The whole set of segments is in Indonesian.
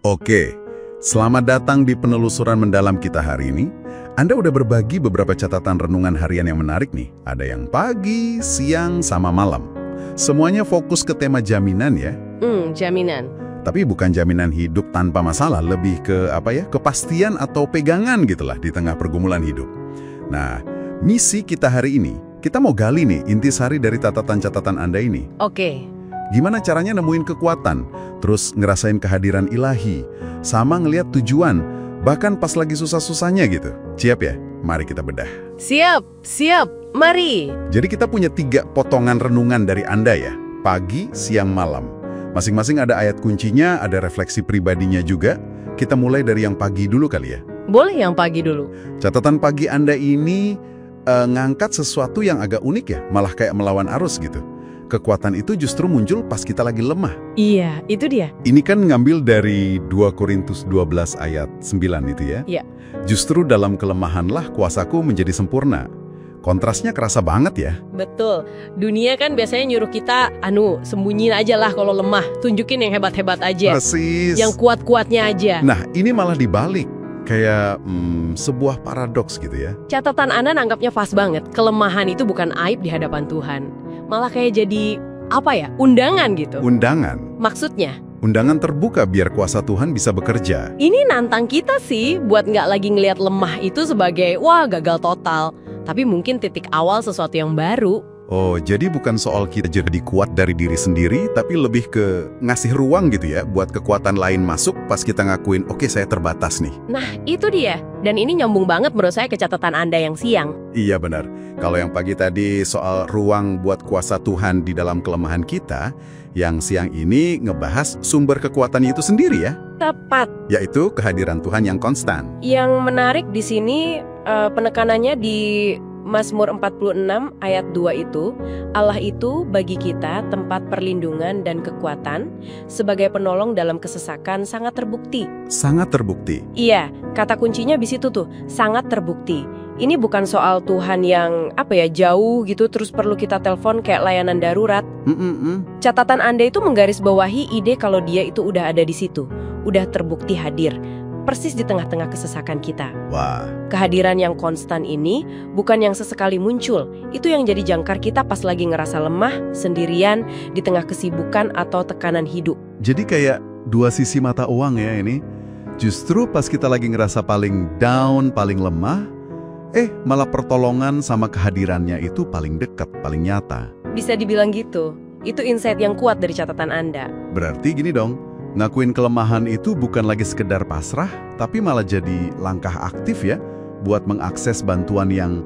Oke, selamat datang di penelusuran mendalam kita hari ini. Anda udah berbagi beberapa catatan renungan harian yang menarik nih. Ada yang pagi, siang, sama malam. Semuanya fokus ke tema jaminan ya. Jaminan. Tapi bukan jaminan hidup tanpa masalah, lebih ke kepastian atau pegangan gitulah di tengah pergumulan hidup. Nah, misi kita hari ini, kita mau gali nih intisari dari catatan-catatan Anda ini. Oke. Gimana caranya nemuin kekuatan, terus ngerasain kehadiran ilahi, sama ngelihat tujuan, bahkan pas lagi susah-susahnya gitu. Siap ya? Mari kita bedah. Siap. Mari. Jadi kita punya 3 potongan renungan dari Anda ya, pagi, siang, malam. Masing-masing ada ayat kuncinya, ada refleksi pribadinya juga. Kita mulai dari yang pagi dulu kali ya. Boleh yang pagi dulu. Catatan pagi Anda ini ngangkat sesuatu yang agak unik ya, malah kayak melawan arus gitu. Kekuatan itu justru muncul pas kita lagi lemah. Iya, itu dia. Ini kan ngambil dari 2 Korintus 12 ayat 9 itu ya. Iya. Justru dalam kelemahanlah kuasaku menjadi sempurna. Kontrasnya kerasa banget ya. Betul. Dunia kan biasanya nyuruh kita, sembunyiin aja lah kalau lemah. Tunjukin yang hebat-hebat aja. Persis. Yang kuat-kuatnya aja. Nah, ini malah dibalik. Kayak sebuah paradoks gitu ya. Catatan Anda nanggapnya pas banget. Kelemahan itu bukan aib di hadapan Tuhan. Malah kayak jadi, undangan gitu. Undangan. Maksudnya? Undangan terbuka biar kuasa Tuhan bisa bekerja. Ini nantang kita sih buat nggak lagi ngelihat lemah itu sebagai, gagal total. Tapi mungkin titik awal sesuatu yang baru. Oh, jadi bukan soal kita jadi kuat dari diri sendiri, tapi lebih ke ngasih ruang gitu ya, buat kekuatan lain masuk pas kita ngakuin, oke, saya terbatas nih. Nah, itu dia. Dan ini nyambung banget menurut saya ke catatan Anda yang siang. Iya benar. Kalau yang pagi tadi soal ruang buat kuasa Tuhan di dalam kelemahan kita, yang siang ini ngebahas sumber kekuatannya itu sendiri ya. Tepat. Yaitu kehadiran Tuhan yang konstan. Yang menarik di sini penekanannya di Mazmur 46 ayat 2 itu, Allah itu bagi kita tempat perlindungan dan kekuatan, sebagai penolong dalam kesesakan sangat terbukti. Sangat terbukti. Iya, kata kuncinya di situ tuh, sangat terbukti. Ini bukan soal Tuhan yang jauh gitu terus perlu kita telepon kayak layanan darurat. Catatan Anda itu menggarisbawahi ide kalau dia itu udah ada di situ, udah terbukti hadir. Persis di tengah-tengah kesesakan kita. Wah. Kehadiran yang konstan ini bukan yang sesekali muncul. Itu yang jadi jangkar kita pas lagi ngerasa lemah, sendirian, di tengah kesibukan atau tekanan hidup. Jadi kayak 2 sisi mata uang ya ini. Justru pas kita lagi ngerasa paling down, paling lemah, malah pertolongan sama kehadirannya itu paling dekat, paling nyata. Bisa dibilang gitu. Itu insight yang kuat dari catatan Anda. Berarti gini dong, ngakuin kelemahan itu bukan lagi sekedar pasrah, tapi malah jadi langkah aktif ya buat mengakses bantuan yang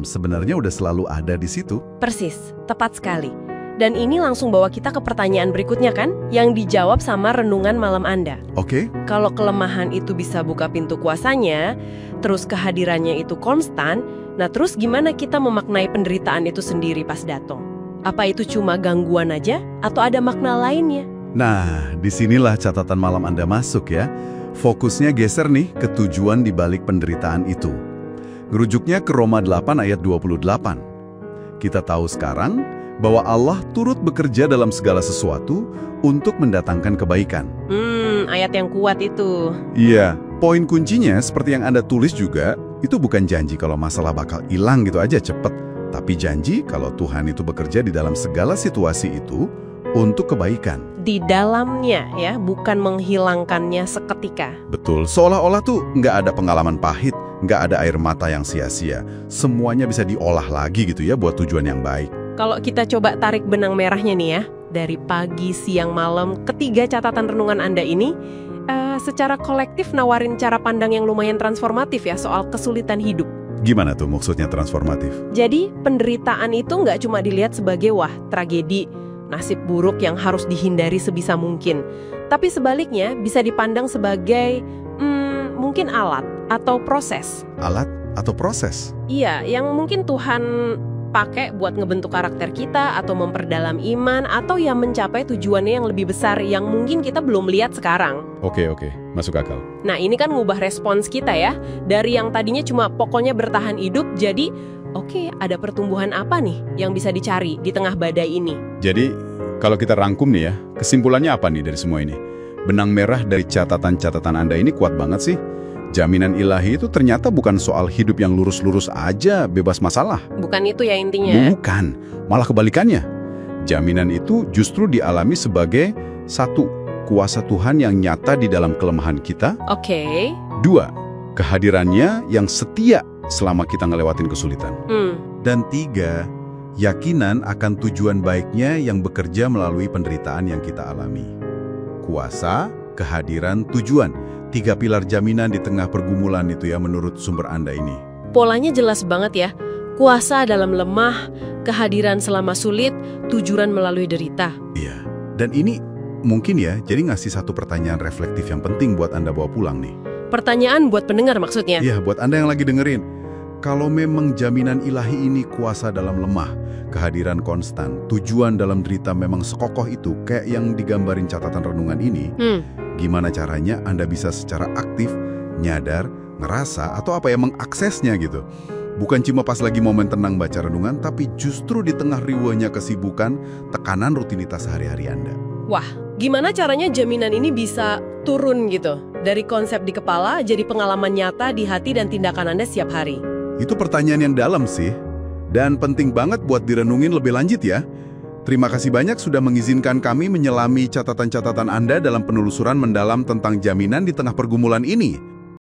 sebenarnya udah selalu ada di situ. Persis, tepat sekali. Dan ini langsung bawa kita ke pertanyaan berikutnya kan, yang dijawab sama renungan malam Anda. Oke. Kalau kelemahan itu bisa buka pintu kuasanya, terus kehadirannya itu konstan, nah terus gimana kita memaknai penderitaan itu sendiri pas datang? Apa itu cuma gangguan aja, atau ada makna lainnya? Nah, disinilah catatan malam Anda masuk ya. Fokusnya geser nih ke tujuan di balik penderitaan itu. Ngerujuknya ke Roma 8 ayat 28. Kita tahu sekarang bahwa Allah turut bekerja dalam segala sesuatu untuk mendatangkan kebaikan. Ayat yang kuat itu. Iya, poin kuncinya seperti yang Anda tulis juga, itu bukan janji kalau masalah bakal hilang gitu aja cepet. Tapi janji kalau Tuhan itu bekerja di dalam segala situasi itu untuk kebaikan. Di dalamnya ya, bukan menghilangkannya seketika. Betul, seolah-olah tuh nggak ada pengalaman pahit, nggak ada air mata yang sia-sia. Semuanya bisa diolah lagi gitu ya buat tujuan yang baik. Kalau kita coba tarik benang merahnya nih ya, dari pagi, siang, malam, ketiga catatan renungan Anda ini, secara kolektif nawarin cara pandang yang lumayan transformatif ya soal kesulitan hidup. Gimana tuh maksudnya transformatif? Jadi penderitaan itu nggak cuma dilihat sebagai tragedi, nasib buruk yang harus dihindari sebisa mungkin. Tapi sebaliknya bisa dipandang sebagai mungkin alat atau proses. Alat atau proses? Iya, yang mungkin Tuhan pakai buat ngebentuk karakter kita atau memperdalam iman atau yang mencapai tujuannya yang lebih besar yang mungkin kita belum lihat sekarang. Oke, masuk akal. Nah, ini kan ngubah respons kita ya. Dari yang tadinya cuma pokoknya bertahan hidup jadi ada pertumbuhan apa nih yang bisa dicari di tengah badai ini? Jadi, kalau kita rangkum nih ya, kesimpulannya apa nih dari semua ini? Benang merah dari catatan-catatan Anda ini kuat banget sih. Jaminan ilahi itu ternyata bukan soal hidup yang lurus-lurus aja, bebas masalah. Bukan itu ya intinya? Bukan, malah kebalikannya. Jaminan itu justru dialami sebagai satu, kuasa Tuhan yang nyata di dalam kelemahan kita. Oke. Dua, kehadirannya yang setia selama kita ngelewatin kesulitan. Dan tiga, yakinan akan tujuan baiknya yang bekerja melalui penderitaan yang kita alami. Kuasa, kehadiran, tujuan. 3 pilar jaminan di tengah pergumulan itu ya menurut sumber Anda ini. Polanya jelas banget ya. Kuasa dalam lemah, kehadiran selama sulit, tujuan melalui derita. Iya, dan ini mungkin ya jadi ngasih satu pertanyaan reflektif yang penting buat Anda bawa pulang nih. Pertanyaan buat pendengar maksudnya? Iya, buat Anda yang lagi dengerin. Kalau memang jaminan ilahi ini kuasa dalam lemah, kehadiran konstan, tujuan dalam derita memang sekokoh itu kayak yang digambarin catatan renungan ini, gimana caranya Anda bisa secara aktif, nyadar, ngerasa, atau apa ya, mengaksesnya gitu. Bukan cuma pas lagi momen tenang baca renungan, tapi justru di tengah riwanya kesibukan, tekanan rutinitas sehari-hari Anda. Wah, gimana caranya jaminan ini bisa turun gitu? Dari konsep di kepala jadi pengalaman nyata di hati dan tindakan Anda setiap hari. Itu pertanyaan yang dalam sih, dan penting banget buat direnungin lebih lanjut ya. Terima kasih banyak sudah mengizinkan kami menyelami catatan-catatan Anda dalam penelusuran mendalam tentang jaminan di tengah pergumulan ini.